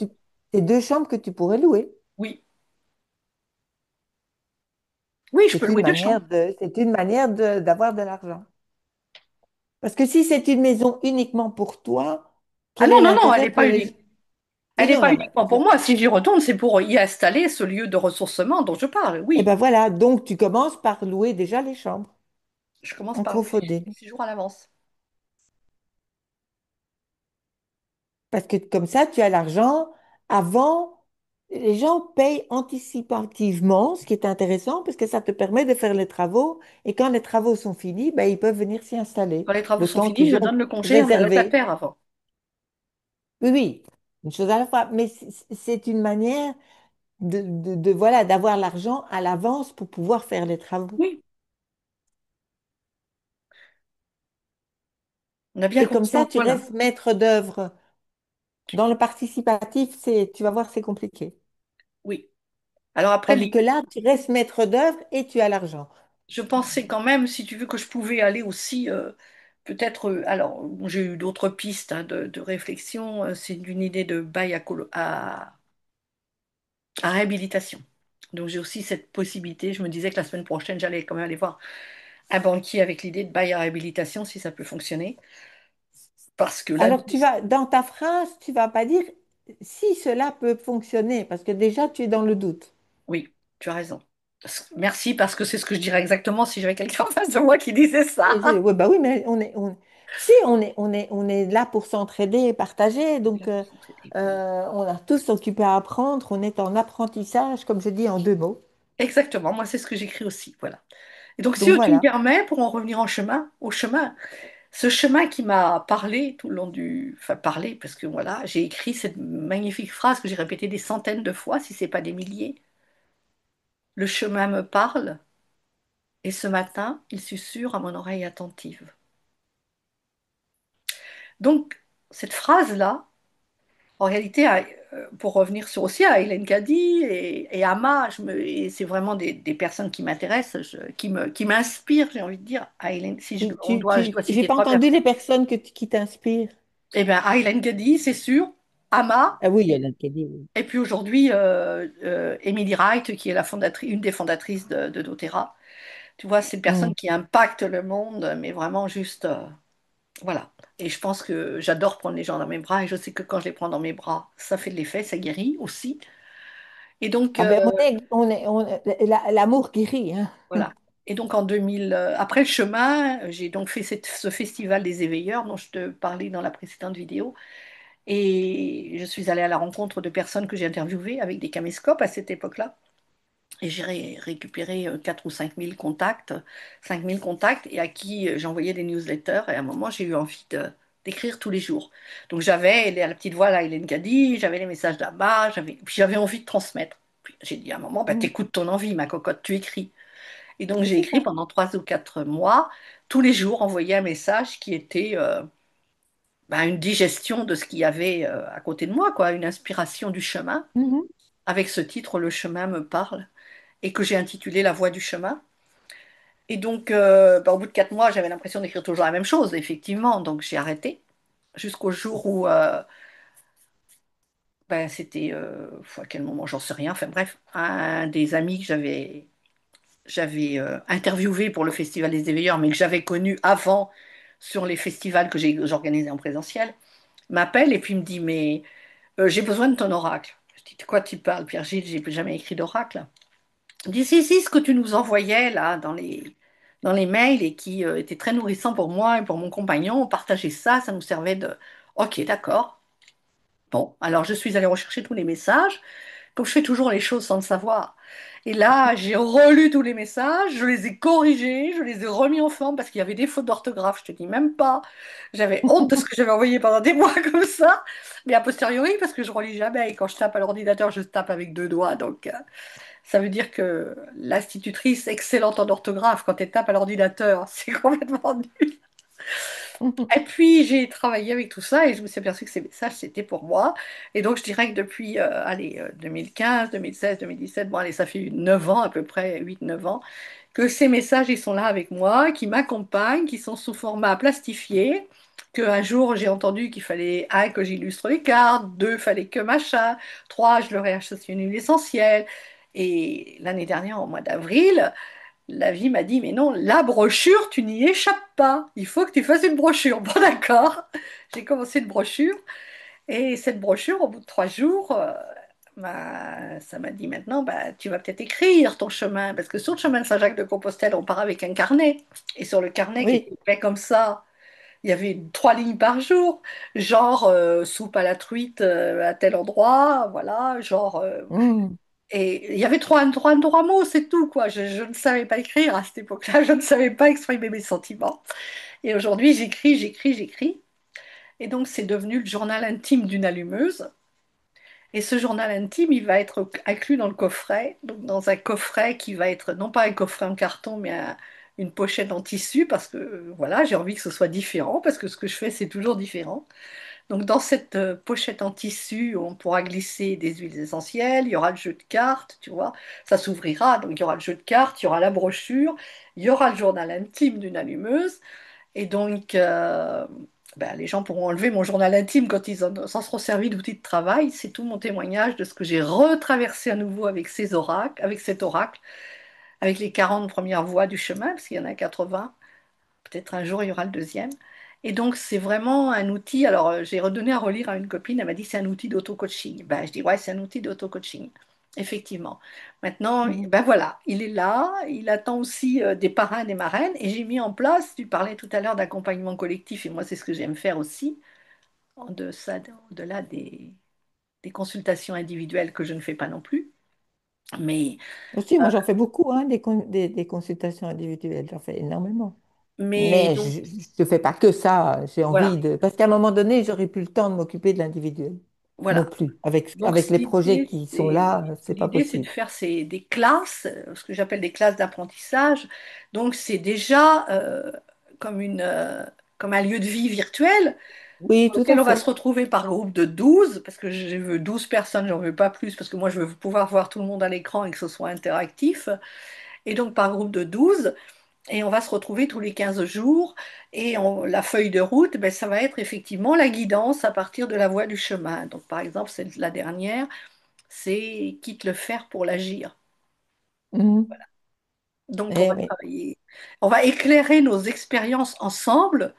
[SPEAKER 2] c'est 2 chambres que tu pourrais louer.
[SPEAKER 1] Oui. Oui, je peux louer deux chambres.
[SPEAKER 2] C'est une manière d'avoir de l'argent. Parce que si c'est une maison uniquement pour toi,
[SPEAKER 1] Ah
[SPEAKER 2] quel
[SPEAKER 1] non,
[SPEAKER 2] est
[SPEAKER 1] non, non, elle
[SPEAKER 2] l'intérêt
[SPEAKER 1] n'est
[SPEAKER 2] pour
[SPEAKER 1] pas
[SPEAKER 2] les...
[SPEAKER 1] unique. Elle
[SPEAKER 2] Oui,
[SPEAKER 1] n'est
[SPEAKER 2] non,
[SPEAKER 1] pas
[SPEAKER 2] non, mais
[SPEAKER 1] uniquement pour moi. Si j'y retourne, c'est pour y installer ce lieu de ressourcement dont je parle.
[SPEAKER 2] eh
[SPEAKER 1] Oui.
[SPEAKER 2] ben voilà, donc tu commences par louer déjà les chambres
[SPEAKER 1] Je commence
[SPEAKER 2] en
[SPEAKER 1] par louer les
[SPEAKER 2] crowdfunding.
[SPEAKER 1] 6 jours à l'avance.
[SPEAKER 2] Parce que comme ça, tu as l'argent avant. Les gens payent anticipativement, ce qui est intéressant parce que ça te permet de faire les travaux. Et quand les travaux sont finis, ben, ils peuvent venir s'y installer.
[SPEAKER 1] Quand les travaux
[SPEAKER 2] Le
[SPEAKER 1] sont
[SPEAKER 2] temps
[SPEAKER 1] finis,
[SPEAKER 2] qu'ils
[SPEAKER 1] je
[SPEAKER 2] ont
[SPEAKER 1] donne le congé à mon
[SPEAKER 2] réservé.
[SPEAKER 1] locataire avant.
[SPEAKER 2] Oui, oui, une chose à la fois. Mais c'est une manière voilà, d'avoir l'argent à l'avance pour pouvoir faire les travaux.
[SPEAKER 1] Oui, on a bien
[SPEAKER 2] Et comme ça,
[SPEAKER 1] conscience.
[SPEAKER 2] tu
[SPEAKER 1] Voilà.
[SPEAKER 2] restes maître d'œuvre. Dans le participatif, tu vas voir, c'est compliqué.
[SPEAKER 1] Oui. Alors après,
[SPEAKER 2] Tandis que là, tu restes maître d'œuvre et tu as l'argent.
[SPEAKER 1] je pensais quand même, si tu veux, que je pouvais aller aussi, peut-être. Alors, bon, j'ai eu d'autres pistes hein, de réflexion. C'est une idée de bail à réhabilitation. Donc, j'ai aussi cette possibilité. Je me disais que la semaine prochaine, j'allais quand même aller voir un banquier avec l'idée de bail à réhabilitation, si ça peut fonctionner. Parce que là,
[SPEAKER 2] Alors, dans ta phrase, tu vas pas dire si cela peut fonctionner, parce que déjà, tu es dans le doute.
[SPEAKER 1] oui, tu as raison. Merci, parce que c'est ce que je dirais exactement si j'avais quelqu'un en face de moi qui disait ça.
[SPEAKER 2] Ouais, bah oui, mais tu sais, on est là pour s'entraider et partager.
[SPEAKER 1] On est là
[SPEAKER 2] Donc,
[SPEAKER 1] pour s'entraider.
[SPEAKER 2] on a tous occupé à apprendre. On est en apprentissage, comme je dis en 2 mots.
[SPEAKER 1] Exactement, moi c'est ce que j'écris aussi, voilà. Et donc si
[SPEAKER 2] Donc,
[SPEAKER 1] tu me
[SPEAKER 2] voilà.
[SPEAKER 1] permets, pour en revenir au chemin, ce chemin qui m'a parlé tout le long enfin parlé, parce que voilà, j'ai écrit cette magnifique phrase que j'ai répétée des centaines de fois, si c'est pas des milliers. Le chemin me parle, et ce matin, il susurre à mon oreille attentive. Donc, cette phrase-là, en réalité, pour revenir aussi à Hélène Caddy et Ama, et c'est vraiment des personnes qui m'intéressent, qui m'inspirent, j'ai envie de dire, à Hélène, si je dois
[SPEAKER 2] J'ai
[SPEAKER 1] citer
[SPEAKER 2] pas
[SPEAKER 1] trois
[SPEAKER 2] entendu les
[SPEAKER 1] personnes.
[SPEAKER 2] personnes qui t'inspirent.
[SPEAKER 1] Eh bien, à Hélène Caddy, c'est sûr, Ama,
[SPEAKER 2] Ah oui, il y en a qui disent oui.
[SPEAKER 1] et puis aujourd'hui, Emily Wright, qui est une des fondatrices de doTERRA. Tu vois, c'est une personne
[SPEAKER 2] Hmm.
[SPEAKER 1] qui impacte le monde, mais vraiment juste, voilà. Et je pense que j'adore prendre les gens dans mes bras, et je sais que quand je les prends dans mes bras, ça fait de l'effet, ça guérit aussi. Et donc,
[SPEAKER 2] Ah ben, l'amour guérit, hein.
[SPEAKER 1] voilà. Et donc en 2000, après le chemin, j'ai donc fait ce festival des éveilleurs dont je te parlais dans la précédente vidéo. Et je suis allée à la rencontre de personnes que j'ai interviewées avec des caméscopes à cette époque-là. Et j'ai récupéré 4 ou 5 000 contacts et à qui j'envoyais des newsletters. Et à un moment, j'ai eu envie d'écrire tous les jours. Donc j'avais la petite voix là, Hélène Caddy, j'avais les messages d'Abba, puis j'avais envie de transmettre. Puis j'ai dit à un moment, bah,
[SPEAKER 2] Hmm.
[SPEAKER 1] t'écoutes ton envie, ma cocotte, tu écris. Et donc j'ai
[SPEAKER 2] C'est
[SPEAKER 1] écrit
[SPEAKER 2] ça.
[SPEAKER 1] pendant 3 ou 4 mois, tous les jours, envoyer un message qui était bah, une digestion de ce qu'il y avait à côté de moi, quoi, une inspiration du chemin,
[SPEAKER 2] Mhm.
[SPEAKER 1] avec ce titre, Le chemin me parle, et que j'ai intitulé La voix du chemin. Et donc, bah, au bout de 4 mois, j'avais l'impression d'écrire toujours la même chose, effectivement, donc j'ai arrêté, jusqu'au jour où, ben, c'était, à quel moment, j'en sais rien, enfin bref, un des amis que j'avais interviewé pour le Festival des Éveilleurs, mais que j'avais connu avant sur les festivals que j'organisais en présentiel, m'appelle et puis me dit, mais j'ai besoin de ton oracle. Je dis, de quoi tu parles, Pierre-Gilles? J'ai jamais écrit d'oracle. Il me dit, si, si, ce que tu nous envoyais là, dans les mails et qui était très nourrissant pour moi et pour mon compagnon. On partageait ça, ça nous servait de... Ok, d'accord. Bon, alors je suis allée rechercher tous les messages, comme je fais toujours les choses sans le savoir. Et là, j'ai relu tous les messages, je les ai corrigés, je les ai remis en forme parce qu'il y avait des fautes d'orthographe, je te dis même pas. J'avais honte de ce que j'avais envoyé pendant des mois comme ça, mais a posteriori, parce que je relis jamais. Et quand je tape à l'ordinateur, je tape avec deux doigts. Donc, ça veut dire que l'institutrice, excellente en orthographe, quand elle tape à l'ordinateur, c'est complètement nul. Et puis, j'ai travaillé avec tout ça et je me suis aperçue que ces messages, c'était pour moi. Et donc, je dirais que depuis, allez, 2015, 2016, 2017, bon, allez, ça fait 9 ans à peu près, 8, 9 ans, que ces messages, ils sont là avec moi, qui m'accompagnent, qui sont sous format plastifié, qu'un jour, j'ai entendu qu'il fallait, un, que j'illustre les cartes, deux, fallait que machin, trois, je leur ai acheté une huile essentielle. Et l'année dernière, au mois d'avril, la vie m'a dit, mais non, la brochure, tu n'y échappes pas. Il faut que tu fasses une brochure. Bon, d'accord. J'ai commencé une brochure. Et cette brochure, au bout de 3 jours, bah, ça m'a dit maintenant, bah, tu vas peut-être écrire ton chemin. Parce que sur le chemin de Saint-Jacques-de-Compostelle, on part avec un carnet. Et sur le carnet qui
[SPEAKER 2] Oui.
[SPEAKER 1] était fait comme ça, il y avait 3 lignes par jour. Genre, soupe à la truite à tel endroit. Voilà. Genre,
[SPEAKER 2] Mm.
[SPEAKER 1] et il y avait trois mots, c'est tout, quoi. Je ne savais pas écrire à cette époque-là, je ne savais pas exprimer mes sentiments. Et aujourd'hui, j'écris, j'écris, j'écris. Et donc, c'est devenu le journal intime d'une allumeuse. Et ce journal intime, il va être inclus dans le coffret, donc dans un coffret qui va être non pas un coffret en carton, mais une pochette en tissu, parce que voilà, j'ai envie que ce soit différent, parce que ce que je fais, c'est toujours différent. Donc dans cette pochette en tissu, on pourra glisser des huiles essentielles, il y aura le jeu de cartes, tu vois, ça s'ouvrira, donc il y aura le jeu de cartes, il y aura la brochure, il y aura le journal intime d'une allumeuse, et donc ben, les gens pourront enlever mon journal intime quand ils s'en seront servis d'outil de travail, c'est tout mon témoignage de ce que j'ai retraversé à nouveau avec ces oracles, avec cet oracle, avec les 40 premières voies du chemin, parce qu'il y en a 80. Peut-être un jour, il y aura le deuxième. Et donc, c'est vraiment un outil. Alors, j'ai redonné à relire à une copine, elle m'a dit c'est un outil d'auto-coaching. Ben, je dis ouais, c'est un outil d'auto-coaching. Effectivement. Maintenant,
[SPEAKER 2] Mm.
[SPEAKER 1] ben voilà, il est là, il attend aussi des parrains, des marraines, et j'ai mis en place, tu parlais tout à l'heure d'accompagnement collectif, et moi, c'est ce que j'aime faire aussi, au-delà des consultations individuelles que je ne fais pas non plus. Mais,
[SPEAKER 2] Aussi,
[SPEAKER 1] euh,
[SPEAKER 2] moi, j'en fais beaucoup, hein, des consultations individuelles. J'en fais énormément.
[SPEAKER 1] mais
[SPEAKER 2] Mais
[SPEAKER 1] donc,
[SPEAKER 2] je ne fais pas que ça. J'ai envie
[SPEAKER 1] voilà,
[SPEAKER 2] de... Parce qu'à un moment donné, j'aurais plus le temps de m'occuper de l'individuel. Non
[SPEAKER 1] voilà.
[SPEAKER 2] plus. Avec,
[SPEAKER 1] Donc,
[SPEAKER 2] avec les projets qui sont là, c'est pas
[SPEAKER 1] l'idée, c'est de
[SPEAKER 2] possible.
[SPEAKER 1] faire des classes, ce que j'appelle des classes d'apprentissage. Donc, c'est déjà comme comme un lieu de vie virtuel
[SPEAKER 2] Oui,
[SPEAKER 1] dans
[SPEAKER 2] tout à
[SPEAKER 1] lequel on va se
[SPEAKER 2] fait.
[SPEAKER 1] retrouver par groupe de 12 parce que je veux 12 personnes, j'en veux pas plus, parce que moi, je veux pouvoir voir tout le monde à l'écran et que ce soit interactif. Et donc, par groupe de 12 et on va se retrouver tous les 15 jours. Et la feuille de route, ben, ça va être effectivement la guidance à partir de la voie du chemin. Donc, par exemple, c'est la dernière, c'est quitte le faire pour l'agir.
[SPEAKER 2] Mhm.
[SPEAKER 1] Donc, on
[SPEAKER 2] Eh
[SPEAKER 1] va
[SPEAKER 2] oui.
[SPEAKER 1] travailler, on va éclairer nos expériences ensemble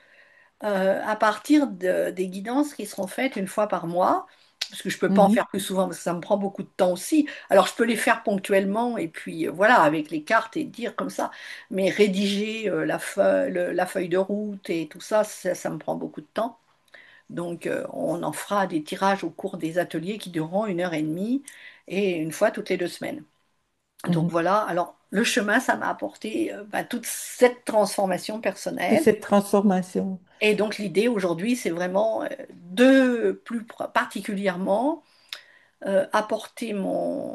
[SPEAKER 1] à partir des guidances qui seront faites une fois par mois. Parce que je ne peux pas en
[SPEAKER 2] Mhm.
[SPEAKER 1] faire plus souvent parce que ça me prend beaucoup de temps aussi. Alors, je peux les faire ponctuellement et puis voilà, avec les cartes et dire comme ça. Mais rédiger la feuille de route et tout ça, ça me prend beaucoup de temps. Donc, on en fera des tirages au cours des ateliers qui dureront 1 heure et demie et une fois toutes les 2 semaines. Donc
[SPEAKER 2] Mhm.
[SPEAKER 1] voilà, alors le chemin, ça m'a apporté bah, toute cette transformation
[SPEAKER 2] Toute
[SPEAKER 1] personnelle.
[SPEAKER 2] cette transformation.
[SPEAKER 1] Et donc l'idée aujourd'hui, c'est vraiment de particulièrement apporter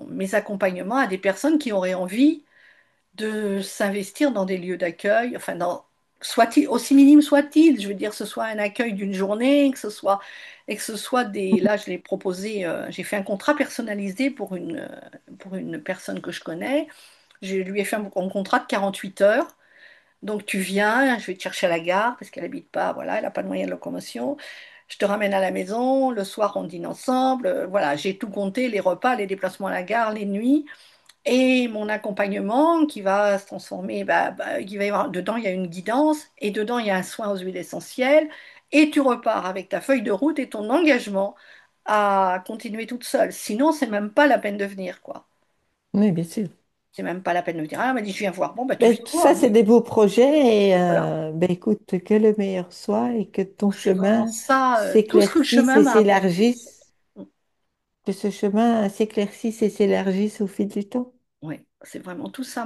[SPEAKER 1] mes accompagnements à des personnes qui auraient envie de s'investir dans des lieux d'accueil, enfin soit-il aussi minime soit-il, je veux dire que ce soit un accueil d'une journée, et que ce soit là je l'ai proposé, j'ai fait un contrat personnalisé pour une personne que je connais. Je lui ai fait un contrat de 48 heures. Donc tu viens, je vais te chercher à la gare parce qu'elle habite pas, voilà, elle n'a pas de moyen de locomotion. Je te ramène à la maison, le soir on dîne ensemble. Voilà, j'ai tout compté, les repas, les déplacements à la gare, les nuits et mon accompagnement qui va se transformer. Il va y avoir, dedans il y a une guidance et dedans il y a un soin aux huiles essentielles et tu repars avec ta feuille de route et ton engagement à continuer toute seule. Sinon c'est même pas la peine de venir, quoi.
[SPEAKER 2] Oui, bien sûr.
[SPEAKER 1] C'est même pas la peine de me dire, ah, elle m'a dit, je viens voir. Bon, bah, tu
[SPEAKER 2] Ben,
[SPEAKER 1] viens
[SPEAKER 2] tout ça,
[SPEAKER 1] voir.
[SPEAKER 2] c'est des beaux projets et
[SPEAKER 1] Voilà.
[SPEAKER 2] ben, écoute, que le meilleur soit et que ton
[SPEAKER 1] Donc, c'est vraiment
[SPEAKER 2] chemin
[SPEAKER 1] ça, tout ce que le
[SPEAKER 2] s'éclaircisse
[SPEAKER 1] chemin
[SPEAKER 2] et
[SPEAKER 1] m'a apporté.
[SPEAKER 2] s'élargisse, que ce chemin s'éclaircisse et s'élargisse au fil du temps.
[SPEAKER 1] Oui, c'est vraiment tout ça,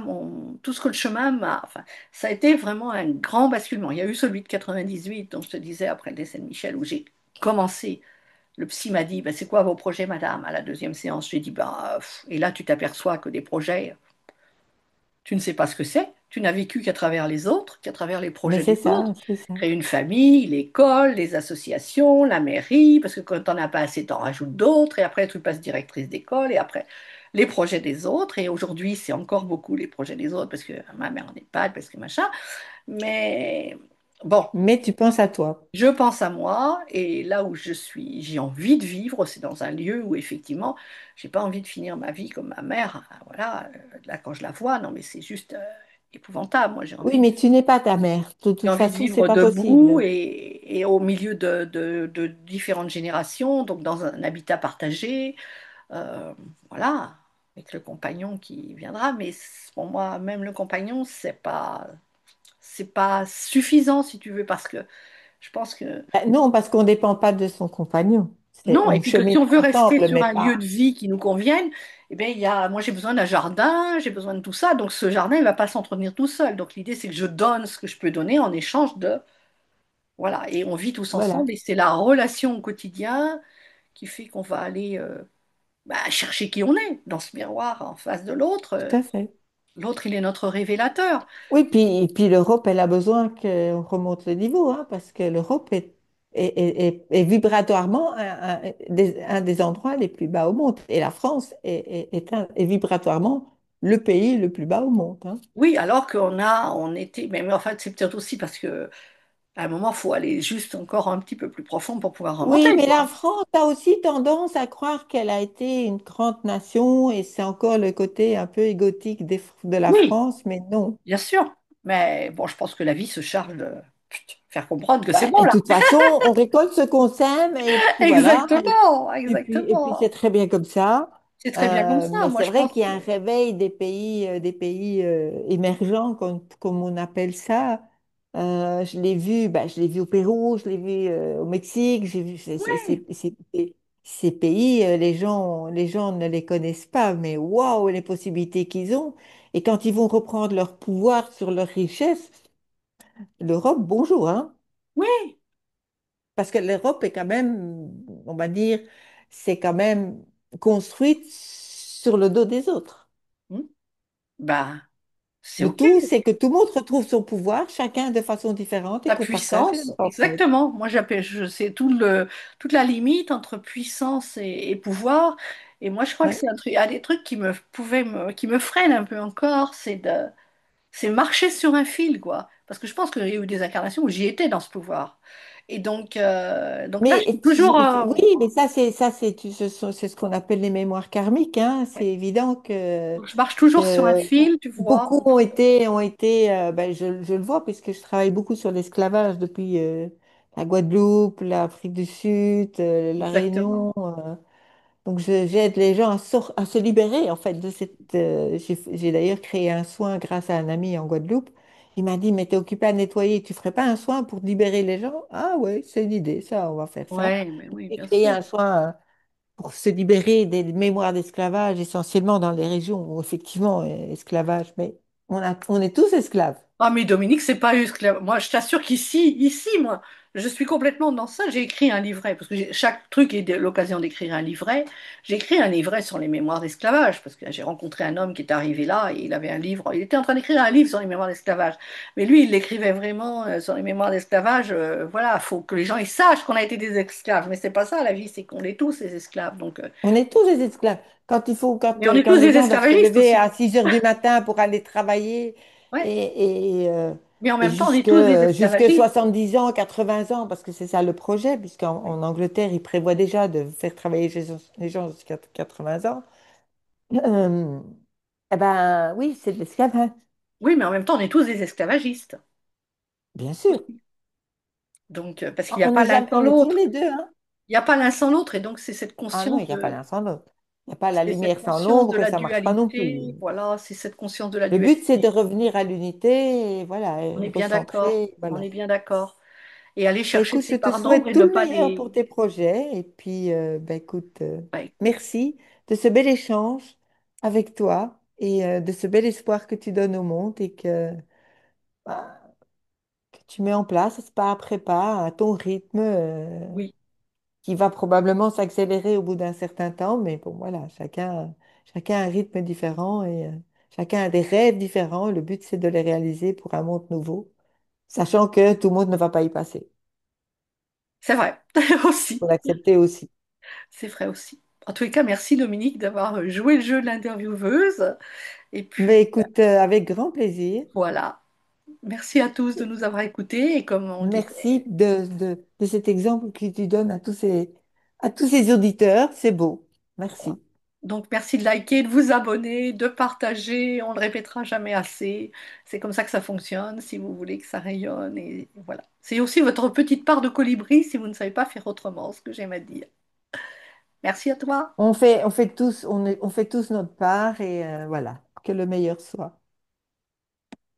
[SPEAKER 1] tout ce que le chemin m'a. Enfin, ça a été vraiment un grand basculement. Il y a eu celui de 98, dont je te disais, après le décès de Michel, où j'ai commencé. Le psy m'a dit, bah, c'est quoi vos projets, madame, à la deuxième séance? J'ai dit, bah, et là, tu t'aperçois que des projets, tu ne sais pas ce que c'est. Tu n'as vécu qu'à travers les autres, qu'à travers les
[SPEAKER 2] Mais
[SPEAKER 1] projets
[SPEAKER 2] c'est
[SPEAKER 1] des
[SPEAKER 2] ça,
[SPEAKER 1] autres.
[SPEAKER 2] c'est ça.
[SPEAKER 1] Créer une famille, l'école, les associations, la mairie, parce que quand t'en as pas assez, t'en rajoutes d'autres, et après tu passes directrice d'école, et après les projets des autres, et aujourd'hui c'est encore beaucoup les projets des autres, parce que ma mère en est pas, parce que machin, mais bon,
[SPEAKER 2] Mais tu penses à toi.
[SPEAKER 1] je pense à moi, et là où je suis, j'ai envie de vivre, c'est dans un lieu où effectivement, j'ai pas envie de finir ma vie comme ma mère. Voilà, là quand je la vois, non mais c'est juste épouvantable. Moi,
[SPEAKER 2] Oui, mais tu n'es pas ta mère. De
[SPEAKER 1] j'ai
[SPEAKER 2] toute
[SPEAKER 1] envie de
[SPEAKER 2] façon, c'est
[SPEAKER 1] vivre
[SPEAKER 2] pas
[SPEAKER 1] debout
[SPEAKER 2] possible.
[SPEAKER 1] et au milieu de différentes générations, donc dans un habitat partagé, euh, voilà, avec le compagnon qui viendra. Mais pour moi, même le compagnon, c'est pas suffisant si tu veux, parce que je pense que
[SPEAKER 2] Non, parce qu'on ne dépend pas de son compagnon.
[SPEAKER 1] non, et
[SPEAKER 2] On
[SPEAKER 1] puis que si
[SPEAKER 2] chemine
[SPEAKER 1] on veut rester
[SPEAKER 2] ensemble,
[SPEAKER 1] sur
[SPEAKER 2] mais
[SPEAKER 1] un lieu de
[SPEAKER 2] pas.
[SPEAKER 1] vie qui nous convienne, eh bien, moi j'ai besoin d'un jardin, j'ai besoin de tout ça, donc ce jardin, il ne va pas s'entretenir tout seul. Donc l'idée, c'est que je donne ce que je peux donner en échange de... Voilà, et on vit tous
[SPEAKER 2] Voilà,
[SPEAKER 1] ensemble, et c'est la relation au quotidien qui fait qu'on va aller bah, chercher qui on est dans ce miroir en face de l'autre.
[SPEAKER 2] tout à fait.
[SPEAKER 1] L'autre, il est notre révélateur.
[SPEAKER 2] Oui, puis l'Europe, elle a besoin qu'on remonte le niveau, hein, parce que l'Europe est vibratoirement un des endroits les plus bas au monde. Et la France est vibratoirement le pays le plus bas au monde, hein.
[SPEAKER 1] Oui, alors on était, mais en fait, c'est peut-être aussi parce que à un moment, il faut aller juste encore un petit peu plus profond pour pouvoir remonter,
[SPEAKER 2] Oui, mais la
[SPEAKER 1] quoi.
[SPEAKER 2] France a aussi tendance à croire qu'elle a été une grande nation et c'est encore le côté un peu égotique de la
[SPEAKER 1] Oui,
[SPEAKER 2] France, mais non.
[SPEAKER 1] bien sûr. Mais bon, je pense que la vie se charge de faire comprendre que c'est
[SPEAKER 2] Bah,
[SPEAKER 1] bon,
[SPEAKER 2] de
[SPEAKER 1] là.
[SPEAKER 2] toute façon, on récolte ce qu'on sème et puis voilà.
[SPEAKER 1] Exactement,
[SPEAKER 2] Et puis c'est
[SPEAKER 1] exactement.
[SPEAKER 2] très bien comme ça.
[SPEAKER 1] C'est très bien comme ça.
[SPEAKER 2] Mais
[SPEAKER 1] Moi,
[SPEAKER 2] c'est
[SPEAKER 1] je
[SPEAKER 2] vrai
[SPEAKER 1] pense
[SPEAKER 2] qu'il y
[SPEAKER 1] que
[SPEAKER 2] a un réveil des pays émergents, comme on appelle ça. Je l'ai vu, bah, je l'ai vu au Pérou, je l'ai vu au Mexique. J'ai vu
[SPEAKER 1] oui,
[SPEAKER 2] ces pays, les gens ne les connaissent pas, mais waouh, les possibilités qu'ils ont. Et quand ils vont reprendre leur pouvoir sur leur richesse, l'Europe, bonjour, hein.
[SPEAKER 1] oui.
[SPEAKER 2] Parce que l'Europe est quand même, on va dire, c'est quand même construite sur le dos des autres.
[SPEAKER 1] Hmm. Bah, c'est
[SPEAKER 2] Le
[SPEAKER 1] OK.
[SPEAKER 2] tout, c'est que tout le monde retrouve son pouvoir, chacun de façon différente, et
[SPEAKER 1] La
[SPEAKER 2] qu'on partage la
[SPEAKER 1] puissance,
[SPEAKER 2] même parole.
[SPEAKER 1] exactement. Moi, j'appelle, c'est toute la limite entre puissance et pouvoir. Et moi, je crois que
[SPEAKER 2] Ouais.
[SPEAKER 1] c'est il y a des trucs qui me freinent un peu encore, c'est marcher sur un fil, quoi. Parce que je pense qu'il y a eu des incarnations où j'y étais dans ce pouvoir. Et donc là, je suis toujours,
[SPEAKER 2] Oui, mais c'est ce qu'on appelle les mémoires karmiques, hein. C'est
[SPEAKER 1] ouais.
[SPEAKER 2] évident
[SPEAKER 1] Je marche toujours sur un
[SPEAKER 2] que
[SPEAKER 1] fil, tu vois.
[SPEAKER 2] beaucoup ben, je le vois puisque je travaille beaucoup sur l'esclavage depuis la Guadeloupe, l'Afrique du Sud, la
[SPEAKER 1] Exactement.
[SPEAKER 2] Réunion. Donc, j'aide les gens à se libérer, en fait, de cette... j'ai d'ailleurs créé un soin grâce à un ami en Guadeloupe. Il m'a dit, mais t'es occupé à nettoyer, tu ferais pas un soin pour libérer les gens? Ah ouais, c'est une idée, ça, on va faire ça.
[SPEAKER 1] Ouais, mais oui,
[SPEAKER 2] J'ai
[SPEAKER 1] bien
[SPEAKER 2] créé
[SPEAKER 1] sûr.
[SPEAKER 2] un soin pour se libérer des mémoires d'esclavage, essentiellement dans les régions où, effectivement, esclavage, mais on est tous esclaves.
[SPEAKER 1] Ah, mais Dominique, c'est pas esclave. Moi, je t'assure qu'ici, moi, je suis complètement dans ça. J'ai écrit un livret, parce que chaque truc est l'occasion d'écrire un livret. J'ai écrit un livret sur les mémoires d'esclavage, parce que j'ai rencontré un homme qui est arrivé là, et il avait un livre, il était en train d'écrire un livre sur les mémoires d'esclavage. Mais lui, il l'écrivait vraiment sur les mémoires d'esclavage. Voilà, faut que les gens ils sachent qu'on a été des esclaves. Mais c'est pas ça, la vie, c'est qu'on est tous des esclaves.
[SPEAKER 2] On est tous des esclaves.
[SPEAKER 1] Mais on est
[SPEAKER 2] Quand
[SPEAKER 1] tous
[SPEAKER 2] les
[SPEAKER 1] des
[SPEAKER 2] gens doivent se
[SPEAKER 1] esclavagistes
[SPEAKER 2] lever
[SPEAKER 1] aussi.
[SPEAKER 2] à 6 heures du matin pour aller travailler
[SPEAKER 1] Ouais.
[SPEAKER 2] et, et, euh,
[SPEAKER 1] Mais en
[SPEAKER 2] et
[SPEAKER 1] même temps, on est tous des
[SPEAKER 2] jusque
[SPEAKER 1] esclavagistes.
[SPEAKER 2] 70 ans, 80 ans, parce que c'est ça le projet, puisqu'en en Angleterre, ils prévoient déjà de faire travailler les gens jusqu'à 80 ans. Euh, eh ben oui, c'est de l'esclavage,
[SPEAKER 1] Oui, mais en même temps, on est tous des esclavagistes.
[SPEAKER 2] bien sûr.
[SPEAKER 1] Donc, parce qu'il n'y a
[SPEAKER 2] On
[SPEAKER 1] pas
[SPEAKER 2] est
[SPEAKER 1] l'un
[SPEAKER 2] jamais,
[SPEAKER 1] sans
[SPEAKER 2] on est toujours
[SPEAKER 1] l'autre.
[SPEAKER 2] les deux, hein.
[SPEAKER 1] Il n'y a pas l'un sans l'autre. Et donc, c'est cette
[SPEAKER 2] Ah non, il
[SPEAKER 1] conscience
[SPEAKER 2] n'y a pas
[SPEAKER 1] de...
[SPEAKER 2] l'un sans l'autre. Il n'y a pas la
[SPEAKER 1] C'est cette
[SPEAKER 2] lumière sans
[SPEAKER 1] conscience de
[SPEAKER 2] l'ombre et
[SPEAKER 1] la
[SPEAKER 2] ça ne marche pas non plus.
[SPEAKER 1] dualité, voilà, c'est cette conscience de la
[SPEAKER 2] Le but, c'est de
[SPEAKER 1] dualité.
[SPEAKER 2] revenir à l'unité et voilà,
[SPEAKER 1] On est
[SPEAKER 2] et
[SPEAKER 1] bien d'accord,
[SPEAKER 2] recentrer.
[SPEAKER 1] on
[SPEAKER 2] Voilà.
[SPEAKER 1] est bien d'accord. Et aller
[SPEAKER 2] Bah,
[SPEAKER 1] chercher
[SPEAKER 2] écoute, je
[SPEAKER 1] ces
[SPEAKER 2] te
[SPEAKER 1] parts d'ombre
[SPEAKER 2] souhaite
[SPEAKER 1] et
[SPEAKER 2] tout
[SPEAKER 1] ne
[SPEAKER 2] le
[SPEAKER 1] pas
[SPEAKER 2] meilleur
[SPEAKER 1] les...
[SPEAKER 2] pour tes projets. Et puis, bah, écoute,
[SPEAKER 1] Ouais,
[SPEAKER 2] merci de ce bel échange avec toi et de ce bel espoir que tu donnes au monde et bah, que tu mets en place pas après pas à ton rythme
[SPEAKER 1] oui,
[SPEAKER 2] qui va probablement s'accélérer au bout d'un certain temps. Mais bon, voilà, chacun a un rythme différent et chacun a des rêves différents. Le but, c'est de les réaliser pour un monde nouveau, sachant que tout le monde ne va pas y passer.
[SPEAKER 1] c'est vrai,
[SPEAKER 2] Il faut
[SPEAKER 1] aussi.
[SPEAKER 2] l'accepter aussi.
[SPEAKER 1] C'est vrai aussi. En tous les cas, merci Dominique d'avoir joué le jeu de l'intervieweuse. Et
[SPEAKER 2] Mais
[SPEAKER 1] puis
[SPEAKER 2] écoute, avec grand plaisir.
[SPEAKER 1] voilà. Merci à tous de nous avoir écoutés. Et comme on le
[SPEAKER 2] Merci
[SPEAKER 1] disait,
[SPEAKER 2] de cet exemple que tu donnes à tous ces auditeurs. C'est beau.
[SPEAKER 1] voilà.
[SPEAKER 2] Merci.
[SPEAKER 1] Donc merci de liker, de vous abonner, de partager. On le répétera jamais assez. C'est comme ça que ça fonctionne. Si vous voulez que ça rayonne, et voilà. C'est aussi votre petite part de colibri si vous ne savez pas faire autrement, ce que j'aime à dire. Merci à toi.
[SPEAKER 2] On fait tous notre part et voilà, que le meilleur soit.